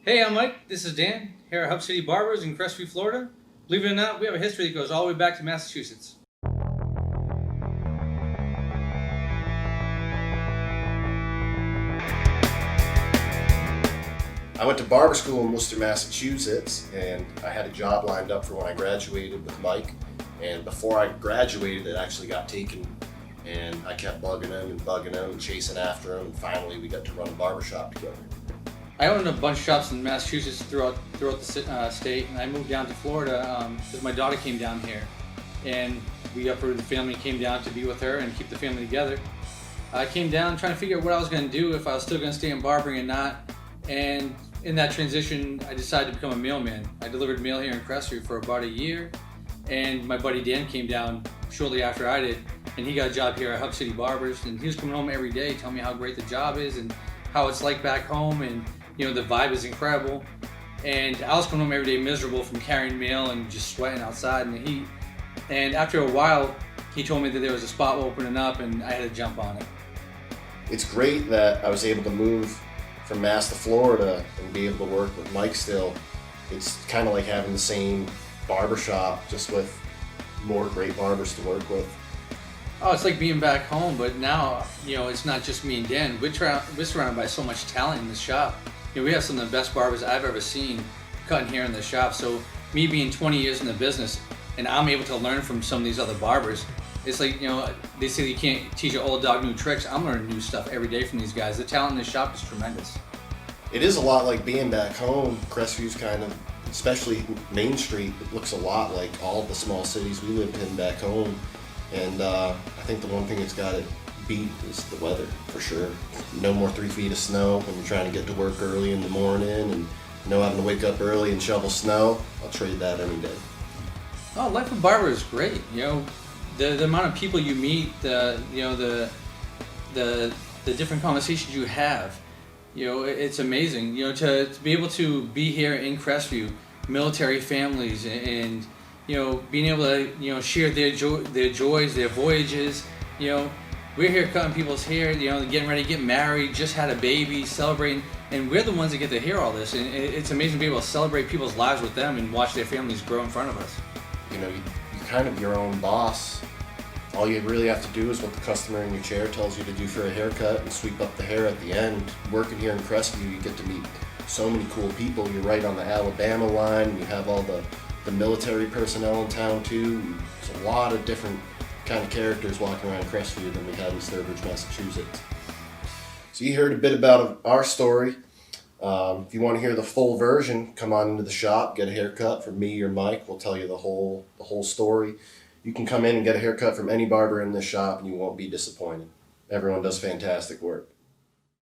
Hey, I'm Mike. This is Dan here at Hub City Barbers in Crestview, Florida. Believe it or not, we have a history that goes all the way back to Massachusetts. I went to barber school in Worcester, Massachusetts, and I had a job lined up for when I graduated with Mike. And before I graduated, it actually got taken, and I kept bugging him and chasing after him, and finally we got to run a barber shop together. I owned a bunch of shops in Massachusetts throughout the state, and I moved down to Florida because my daughter came down here, and we uprooted the family, came down to be with her and keep the family together. I came down trying to figure out what I was going to do, if I was still going to stay in barbering or not, and in that transition, I decided to become a mailman. I delivered mail here in Crestview for about a year, and my buddy Dan came down shortly after I did, and he got a job here at Hub City Barbers, and he was coming home every day telling me how great the job is and how it's like back home, and the vibe is incredible. And I was coming home every day miserable from carrying mail and just sweating outside in the heat. And after a while, he told me that there was a spot opening up and I had to jump on it. It's great that I was able to move from Mass to Florida and be able to work with Mike still. It's kind of like having the same barber shop, just with more great barbers to work with. Oh, it's like being back home, but now, it's not just me and Dan. We're surrounded by so much talent in the shop. We have some of the best barbers I've ever seen cutting here in the shop. So me being 20 years in the business, and I'm able to learn from some of these other barbers, it's like, they say you can't teach an old dog new tricks. I'm learning new stuff every day from these guys. The talent in the shop is tremendous. It is a lot like being back home. Crestview's kind of, especially Main Street, it looks a lot like all the small cities we lived in back home. And I think the one thing that's got it beat is the weather, for sure. No more 3 feet of snow when you're trying to get to work early in the morning, and no having to wake up early and shovel snow. I'll trade that any day. Oh, life of barber is great. The amount of people you meet, the different conversations you have, it's amazing. To be able to be here in Crestview, military families, and being able to share their joys, their voyages. We're here cutting people's hair, getting ready to get married, just had a baby, celebrating, and we're the ones that get to hear all this. And it's amazing to be able to celebrate people's lives with them and watch their families grow in front of us. You're kind of your own boss. All you really have to do is what the customer in your chair tells you to do for a haircut and sweep up the hair at the end. Working here in Crestview, you get to meet so many cool people. You're right on the Alabama line. You have all the military personnel in town too. There's a lot of different kind of characters walking around Crestview than we had in Sturbridge, Massachusetts. So you heard a bit about our story. If you want to hear the full version, come on into the shop, get a haircut from me or Mike. We'll tell you the whole story. You can come in and get a haircut from any barber in this shop and you won't be disappointed. Everyone does fantastic work.